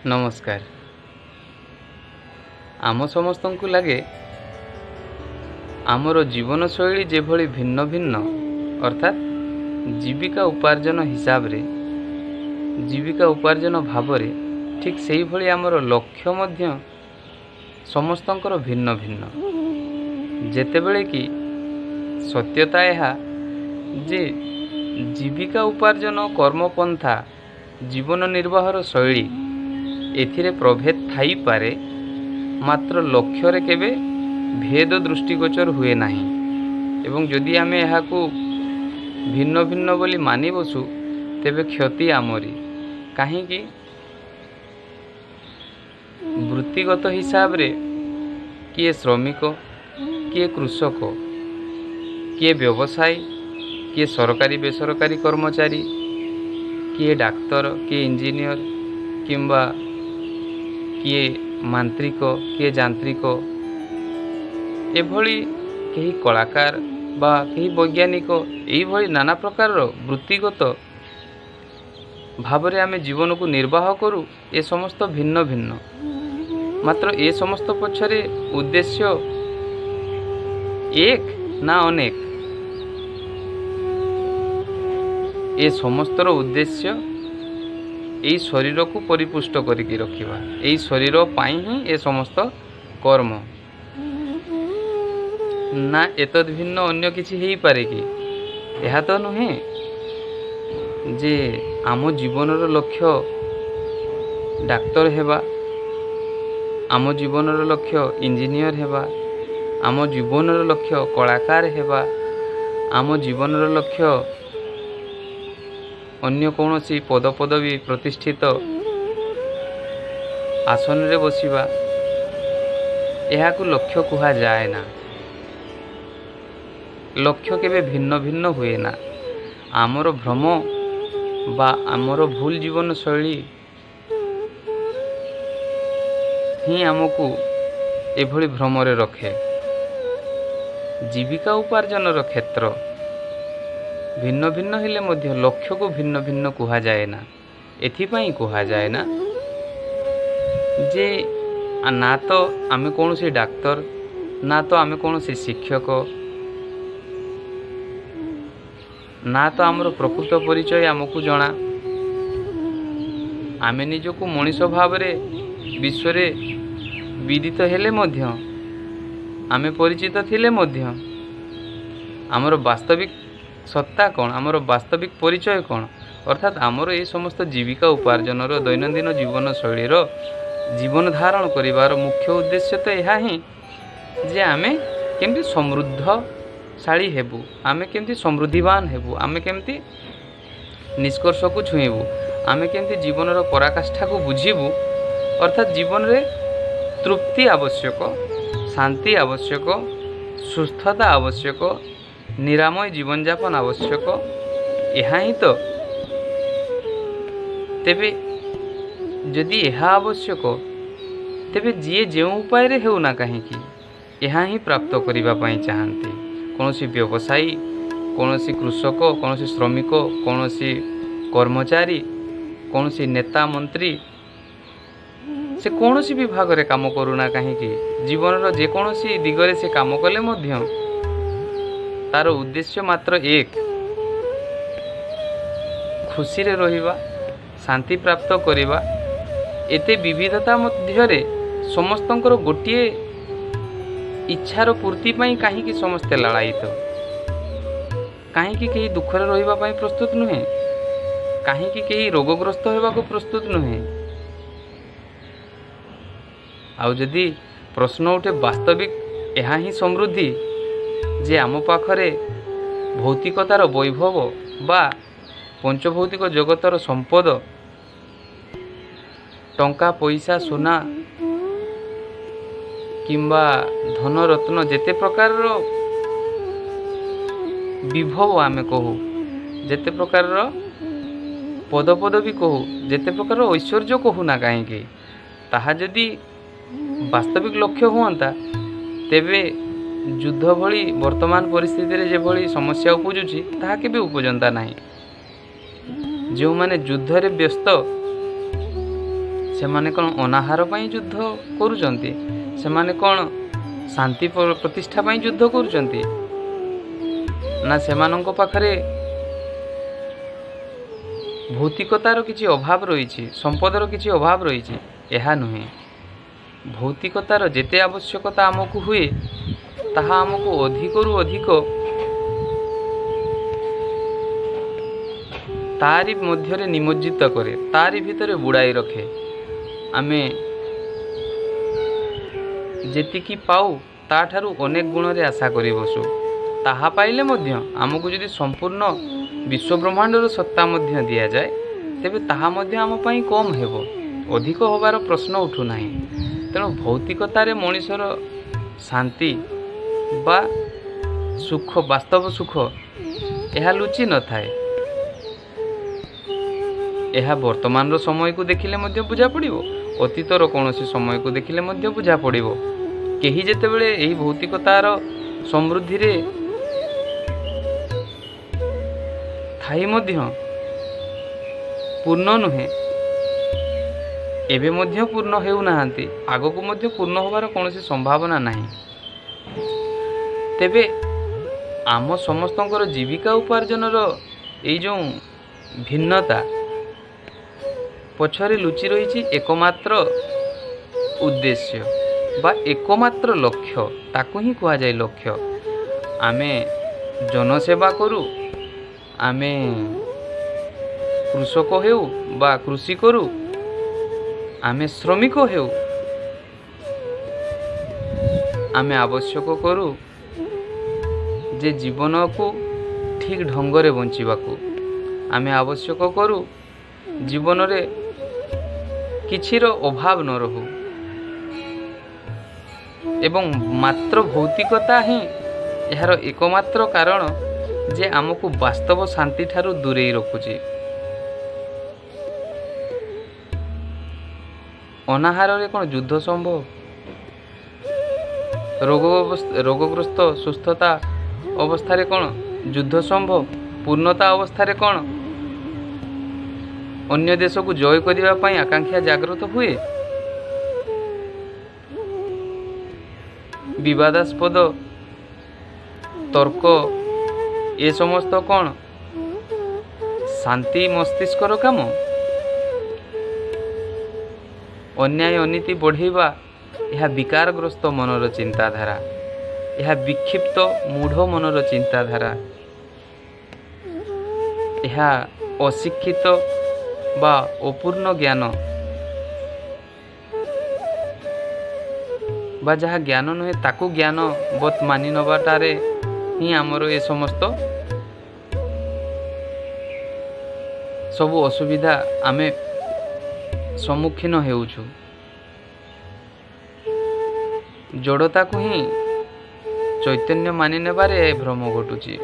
नमस्कार। आम समस्त को लगे आमर जीवनशैली जेभली भिन्न भिन्न अर्थात जीविका उपार्जन हिसाब रे जीविका उपार्जन भाव रे ठीक से भली आमर लक्ष्य मध्य समस्तंकर भिन्न भिन्न। जेतेबेले कि सत्यता यह जे जीविका उपार्जन कर्मपंथा जीवन निर्वाहर शैली एथिरे प्रभेद थाई पारे, मात्र लक्ष्य केबे भेद दृष्टिगोचर हुए नाही। एवं जदि आमे एहाकू भिन्न भिन्न बोली मानि बसु तेबे क्षति आमरी। काहींकि वृत्तिगत हिसाब रे किए श्रमिक, किए कृषक, किए व्यवसायी, किए सरकारी बेसरकारी कर्मचारी, किए डाक्तर, किए इंजीनियर किंबा किए मांत्रिक, किए यांत्रिक, एभली कहीं कलाकार बा कहीं वैज्ञानिक, यही नाना प्रकार वृत्तिगत भाव रे आमे जीवन को निर्वाह करू। ए समस्त भिन्न भिन्न, मात्र ए समस्त पछरे उद्देश्य एक ना अनेक। ए समस्तर उद्देश्य यही शरीर को परिपुष्ट करिकी रखिबा, यही शरीर पाई ही ए समस्त कर्म ना एतद भिन्न अन्य किछि हेई पारे कि? यह तो नुहे जे आम जीवनर लक्ष्य डाक्तर हेबा, आम जीवनर लक्ष्य इंजीनियर हेबा, आम जीवनर लक्ष्य कलाकार हेबा, आम जीवनर लक्ष्य अन्य कौन सी पदपदवी प्रतिष्ठित आसन रे बसिबा, यह को लक्ष्य कहा जाए ना। लक्ष्य केबे भिन्न भिन्न हुए ना। आमर भ्रम बा आमर भूल जीवन शैली ही आमको एभली भ्रमरे रखे। जीविका उपार्जन क्षेत्र भिन्न भिन्न हेले मध्य लक्ष्य को भिन्न भिन्न कहा जाए ना। एथिपाई कहा जाए ना जे ना तो आमे कौन से डाक्तर, ना तो आमे कौन से शिक्षक, ना तो आमर प्रकृत परिचय आमको जना। आमे निजको मनीष भाव रे विश्व रे विदित हेले मध्य, आमे परिचित थिले मध्य आमर वास्तविक सत्ता कौन, आमर वास्तविक परिचय कौन, अर्थात आमर ये समस्त जीविका उपार्जन दैनंदिन जीवन शैली जीवन धारण करिवार मुख्य उद्देश्य तो यह ही जे आमे केमती समृद्धशाली हेबु, आमे केमती समृद्धिवान हेबु, आमे केमती निष्कर्ष को छुईबु, आमे केमती जीवन पराकाष्ठा को बुझीबु। अर्थात जीवन रे तृप्ति आवश्यक, शांति आवश्यक, सुस्थता आवश्यक, निरामय जीवन यापन आवश्यक। यह ही तो तेबे जदि यह आवश्यक तेबे जी जो उपाय रे हेउ ना कहीं यह ही प्राप्त करिबा पई चाहंती। कौनसी व्यवसायी, कौनसी कृषक, कौनसी श्रमिक, कौनसी कर्मचारी, कौनसी नेता मंत्री से कौनसी विभाग रे काम करूना कहीं जीवन जे कौनसी दिगरे से काम कले मध्य तार उद्देश्य मात्र एक, खुशी रे रहिबा, शांति प्राप्त करिबा। एते विविधता मध्यरे समस्तंकर गोटिए इच्छार पूर्ति पाई कहीं समस्ते लड़ायित, कहीं कहीं दुखरे रहिबा पाई प्रस्तुत नुहे, कहीं कहीं रोगग्रस्त होगा को प्रस्तुत नुहे। आउ जदि प्रश्न उठे वास्तविक यह ही समृद्धि जे आम पाखरे भौतिकतार वैभव बा पंचभौतिक जगतर संपद टंका पैसा सुना किंबा धन रत्न जेते प्रकार विभव आमे कहू, जेते प्रकार पदपदवी कहू, जेते प्रकार ऐश्वर्य कहू ना कहीं ताहा जदि वास्तविक लक्ष्य हुआ तेबे युद्ध भली वर्तमान परिस्थिति रे जे भली समस्या उपजुची ताहा केबे उपजंता नाही। जो माने युद्ध रे व्यस्त ସେମାନେ କ'ଣ ଅନାହାର ପାଇଁ ଯୁଦ୍ଧ କରୁଛନ୍ତି? ସେମାନେ କ'ଣ ଶାନ୍ତି ପ୍ରତିଷ୍ଠା ପାଇଁ ଯୁଦ୍ଧ କରୁଛନ୍ତି? ନା ସେମାନଙ୍କ ପାଖରେ ଭୌତିକତାର କିଛି ଅଭାବ ରହିଛି, ସମ୍ପଦର କିଛି ଅଭାବ ରହିଛି? ଏହା ନୁହେଁ। ଭୌତିକତାର ଯେତେ ଆବଶ୍ୟକତା ଆମକୁ ହୁଏ ତାହା ଆମକୁ ଅଧିକରୁ ଅଧିକ ତାରି ମଧ୍ୟରେ ନିମଜ୍ଜିତ କରେ, ତାରି ଭିତରେ ବୁଡ଼ାଇ ରଖେ। ଆମେ ଯେତିକି ପାଉ ତାଠାରୁ ଅନେକ ଗୁଣରେ ଆଶା କରି ବସୁ। ତାହା ପାଇଲେ ମଧ୍ୟ ଆମକୁ ଯଦି ସମ୍ପୂର୍ଣ୍ଣ ବିଶ୍ୱବ୍ରହ୍ମାଣ୍ଡର ସତ୍ତା ମଧ୍ୟ ଦିଆଯାଏ ତେବେ ତାହା ମଧ୍ୟ ଆମ ପାଇଁ କମ୍ ହେବ, ଅଧିକ ହେବାର ପ୍ରଶ୍ନ ଉଠୁନାହିଁ। ତେଣୁ ଭୌତିକତାରେ ମଣିଷର ଶାନ୍ତି ବା ସୁଖ, ବାସ୍ତବ ସୁଖ ଏହା ଲୁଚି ନଥାଏ। ଏହା ବର୍ତ୍ତମାନର ସମୟକୁ ଦେଖିଲେ ମଧ୍ୟ ବୁଝାପଡ଼ିବ, ଅତୀତର କୌଣସି ସମୟକୁ ଦେଖିଲେ ମଧ୍ୟ ବୁଝାପଡ଼ିବ। କେହି ଯେତେବେଳେ ଏହି ଭୌତିକତାର ସମୃଦ୍ଧିରେ ଥାଇ ମଧ୍ୟ ପୂର୍ଣ୍ଣ ନୁହେଁ, ଏବେ ମଧ୍ୟ ପୂର୍ଣ୍ଣ ହେଉନାହାନ୍ତି, ଆଗକୁ ମଧ୍ୟ ପୂର୍ଣ୍ଣ ହେବାର କୌଣସି ସମ୍ଭାବନା ନାହିଁ, ତେବେ ଆମ ସମସ୍ତଙ୍କର ଜୀବିକା ଉପାର୍ଜନର ଏଇ ଯେଉଁ ଭିନ୍ନତା ପଛରେ ଲୁଚି ରହିଛି ଏକମାତ୍ର ଉଦ୍ଦେଶ୍ୟ ବା ଏକମାତ୍ର ଲକ୍ଷ୍ୟ। ତାକୁ ହିଁ କୁହାଯାଏ ଲକ୍ଷ୍ୟ। ଆମେ ଜନସେବା କରୁ, ଆମେ କୃଷକ ହେଉ ବା କୃଷି କରୁ, ଆମେ ଶ୍ରମିକ ହେଉ, ଆମେ ଆବଶ୍ୟକ କରୁ ଯେ ଜୀବନକୁ ଠିକ୍ ଢଙ୍ଗରେ ବଞ୍ଚିବାକୁ। ଆମେ ଆବଶ୍ୟକ କରୁ ଜୀବନରେ କିଛିର ଅଭାବ ନ ରହୁ। ଏବଂ ମାତ୍ର ଭୌତିକତା ହିଁ ଏହାର ଏକମାତ୍ର କାରଣ ଯେ ଆମକୁ ବାସ୍ତବ ଶାନ୍ତି ଠାରୁ ଦୂରେଇ ରଖୁଛି। ଅନାହାରରେ କ'ଣ ଯୁଦ୍ଧ ସମ୍ଭବ? ରୋଗଗ୍ରସ୍ତ ସୁସ୍ଥତା ଅବସ୍ଥାରେ କ'ଣ ଯୁଦ୍ଧ ସମ୍ଭବ? ପୂର୍ଣ୍ଣତା ଅବସ୍ଥାରେ କ'ଣ ଅନ୍ୟ ଦେଶକୁ ଜୟ କରିବା ପାଇଁ ଆକାଂକ୍ଷା ଜାଗ୍ରତ ହୁଏ? ବିବାଦାସ୍ପଦ ତର୍କ ଏ ସମସ୍ତ କ'ଣ ଶାନ୍ତି ମସ୍ତିଷ୍କର କାମ? ଅନ୍ୟାୟ ଅନୀତି ବଢ଼େଇବା ଏହା ବିକାରଗ୍ରସ୍ତ ମନର ଚିନ୍ତାଧାରା, ଏହା ବିକ୍ଷିପ୍ତ ମୂଢ଼ ମନର ଚିନ୍ତାଧାରା, ଏହା ଅଶିକ୍ଷିତ ବା ଅପୂର୍ଣ୍ଣ ଜ୍ଞାନ ବା ଯାହା ଜ୍ଞାନ ନୁହେଁ ତାକୁ ଜ୍ଞାନ ବତ୍ ମାନି ନେବାଟାରେ ହିଁ ଆମର ଏ ସମସ୍ତ ସବୁ ଅସୁବିଧା ଆମେ ସମ୍ମୁଖୀନ ହେଉଛୁ। ଜଡ଼ତାକୁ ହିଁ ଚୈତନ୍ୟ ମାନି ନେବାରେ ଭ୍ରମ ଘଟୁଛି।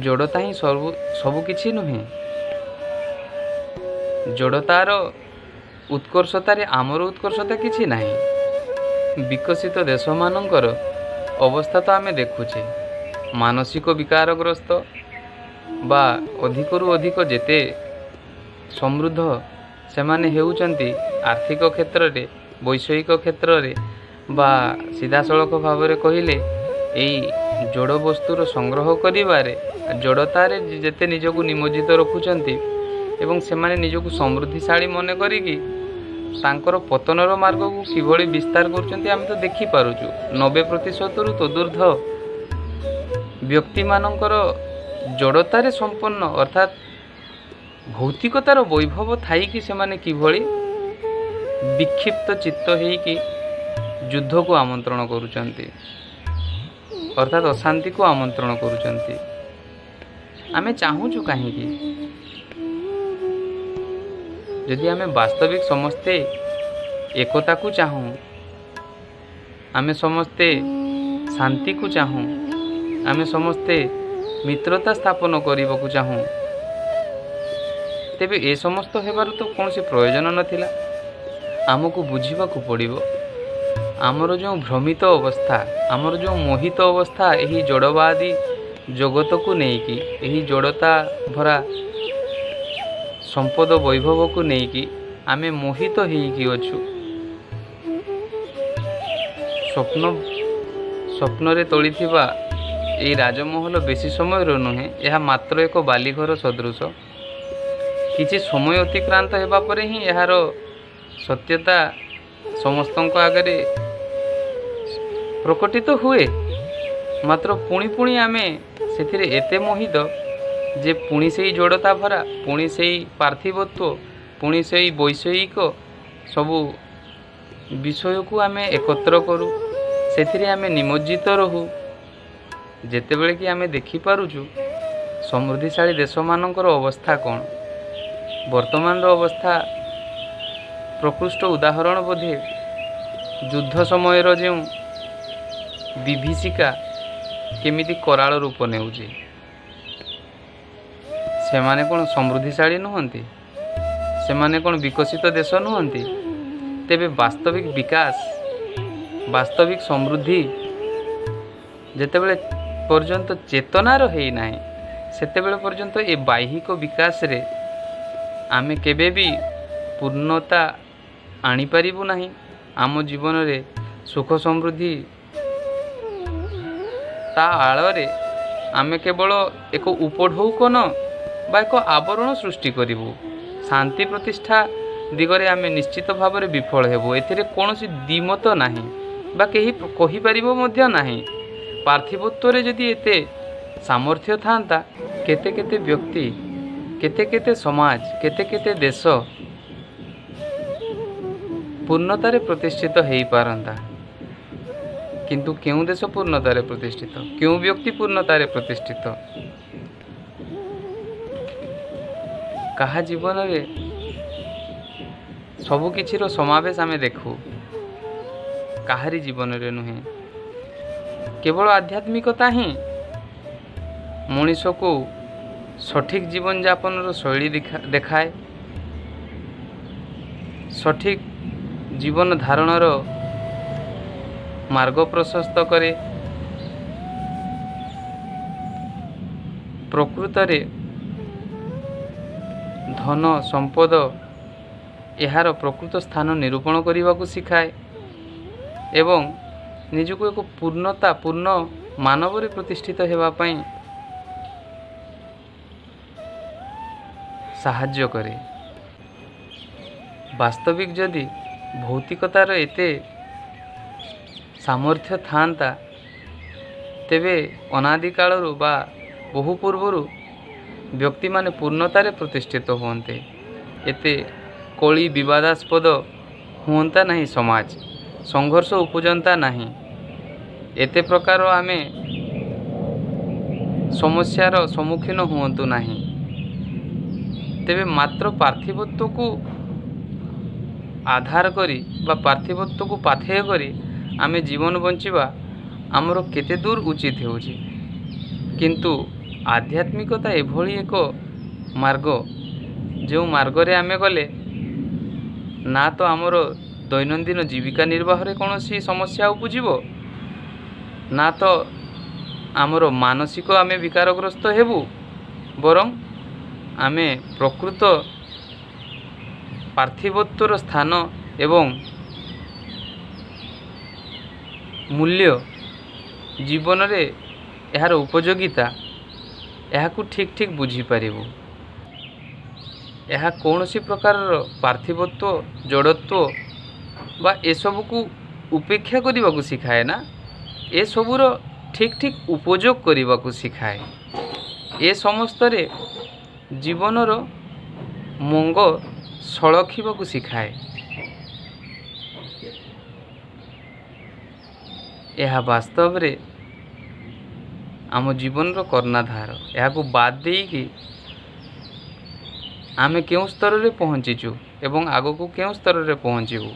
ଜଡ଼ତା ହିଁ ସବୁ କିଛି ନୁହେଁ। ଜଡ଼ତାର ଉତ୍କର୍ଷତାରେ ଆମର ଉତ୍କର୍ଷତା କିଛି ନାହିଁ। ବିକଶିତ ଦେଶମାନଙ୍କର ଅବସ୍ଥା ତ ଆମେ ଦେଖୁଛେ, ମାନସିକ ବିକାରଗ୍ରସ୍ତ ବା ଅଧିକରୁ ଅଧିକ ଯେତେ ସମୃଦ୍ଧ ସେମାନେ ହେଉଛନ୍ତି ଆର୍ଥିକ କ୍ଷେତ୍ରରେ, ବୈଷୟିକ କ୍ଷେତ୍ରରେ ବା ସିଧାସଳଖ ଭାବରେ କହିଲେ ଏଇ ଜଡ଼ ବସ୍ତୁର ସଂଗ୍ରହ କରିବାରେ, ଜଡ଼ତାରେ ଯେତେ ନିଜକୁ ନିମଜ୍ଜିତ ରଖୁଛନ୍ତି ଏବଂ ସେମାନେ ନିଜକୁ ସମୃଦ୍ଧିଶାଳୀ ମନେ କରିକି ତାଙ୍କର ପତନର ମାର୍ଗକୁ କିଭଳି ବିସ୍ତାର କରୁଛନ୍ତି ଆମେ ତ ଦେଖିପାରୁଛୁ। 90%ରୁ ତଦୁର୍ଦ୍ଧ ବ୍ୟକ୍ତିମାନଙ୍କର ଜଡ଼ତାରେ ସମ୍ପନ୍ନ ଅର୍ଥାତ୍ ଭୌତିକତାର ବୈଭବ ଥାଇକି ସେମାନେ କିଭଳି ବିକ୍ଷିପ୍ତ ଚିତ୍ତ ହେଇକି ଯୁଦ୍ଧକୁ ଆମନ୍ତ୍ରଣ କରୁଛନ୍ତି, ଅର୍ଥାତ୍ ଅଶାନ୍ତିକୁ ଆମନ୍ତ୍ରଣ କରୁଛନ୍ତି। ଆମେ ଚାହୁଁଛୁ କାହିଁକି? ଯଦି ଆମେ ବାସ୍ତବିକ ସମସ୍ତେ ଏକତାକୁ ଚାହୁଁ, ଆମେ ସମସ୍ତେ ଶାନ୍ତିକୁ ଚାହୁଁ, ଆମେ ସମସ୍ତେ ମିତ୍ରତା ସ୍ଥାପନ କରିବାକୁ ଚାହୁଁ, ତେବେ ଏ ସମସ୍ତ ହେବାର ତ କୌଣସି ପ୍ରୟୋଜନ ନଥିଲା। ଆମକୁ ବୁଝିବାକୁ ପଡ଼ିବ ଆମର ଯେଉଁ ଭ୍ରମିତ ଅବସ୍ଥା, ଆମର ଯେଉଁ ମୋହିତ ଅବସ୍ଥା ଏହି ଜଡ଼ବାଦୀ ଜଗତକୁ ନେଇକି, ଏହି ଜଡ଼ତା ଭରା संपद वैभव को लेकिन आमे मोहित होइकी अछु। स्वप्न रे तोलिथिबा एई राजमहल बेसी समय नुहे, यह मात्र एक बालीघर सदृश। किछि समय अतिक्रांत हेबा परे ही यार सत्यता समस्तଙ୍କ आगरे प्रकटित हुए। मात्र पुणी पुणी आमे सेथिरे एते मोहित जे पुणी से जोड़ता भरा, पुणी से पार्थिवत्व, पुणी से वैषयिक सबू विषय को आमे एकत्र करूँ, सेथिरे आमे निमज्जित रहू। जेतेबेले कि आमे देखि पारुछु समृद्धिशाली देश मानकर अवस्था कौन, वर्तमान अवस्था प्रकृष्ट उदाहरण बोधे युद्ध समय जो विभीषिका केमिति कराल रूप नेउछि। सेमाने कौन समृद्धिशाली नुहंती, सेमाने कौन विकसित देश नुहंती। तेबे वास्तविक विकास, वास्तविक समृद्धि जेतेबेले पर्यंत चेतनार है ना, सेतेबेले पर्यंत ए बाह्यिक विकास रे आमे केबे भी पूर्णता आनी पारिबु नाही। आम जीवन रे सुख समृद्धि ता आଳରେ आमे केवल एक उपढौकन बा एक आवरण सृष्टि करिबु। शांति प्रतिष्ठा दिगरे आमे निश्चित भाव में विफल हेबु। एथिरे कोनोसी द्विमत नाही बा केही कहि पारिबो मध्य नाही। पार्थिवत्व रे जदि एते सामर्थ्य थांता, केते केते व्यक्ति, केते केते समाज, केते केते देश पूर्णतारे प्रतिष्ठित हेई पारंता। किंतु क्यों देश पूर्णतारे प्रतिष्ठित, क्यों व्यक्ति पूर्णतारे प्रतिष्ठित? कहा जीवन रे सबु किछिर समावेश आमे देखू, काहारी जीवन रे नुहे। केवल आध्यात्मिकता ही मनीष को सठिक जीवन यापन शैली देखाए, सठिक जीवन धारणर मार्ग प्रशस्त करे। प्रकृत रे धन संपद यार प्रकृत स्थान निरूपण करने को शिखाए एवं निजक एक पूर्णता, पूर्ण मानव रे प्रतिष्ठित हेबा पई साहाय्य करे। वास्तविक जदि भौतिकतार एते सामर्थ्य थांता, तेबे अनादि कालरू बा बहु पूर्वरु व्यक्ति माने पूर्णतारे प्रतिष्ठित होते। एते कली विवादास्पद हुंता नहीं, समाज संघर्ष उपजंता नहीं। एते प्रकार आमे समस्यार सम्मुखीन हुंतु नहीं। तेबे मात्र पार्थिवत्व को आधार करी बा पार्थिवत्व को पाथेय करी आमे जीवन बंचिबा आमर केते दूर उचित होउछि। किंतु आध्यात्मिकता एभली एक मार्ग, जो मार्ग रे आमे गले ना तो आमर दैनंदिन जीविका निर्वाह रे कोनोसी समस्या उपजिबो, ना तो आमर मानसिक आमे विकारग्रस्त हेबु, बरं आमे प्रकृत पार्थिवत्वर स्थान एवं मूल्य जीवन रे यार उपयोगिता यह ठीक ठीक बुझी पारिबु। यह कौनसी प्रकार पार्थिवत्व, जड़त्व बा एसबू को उपेक्षा करने को शिखाए ना, ए सबूर ठीक ठीक उपयोग करने को शिखाए। ए समस्त रे जीवनर मंग सलखिबा को शिखाए। यह वास्तव रे आम जीवन रो कर्णाधार। यह को बाद देकी आमे केउं स्तर रे पहुँचीचु एवं आगो को केउं स्तर रे पहुँचीबु।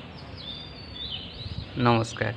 नमस्कार।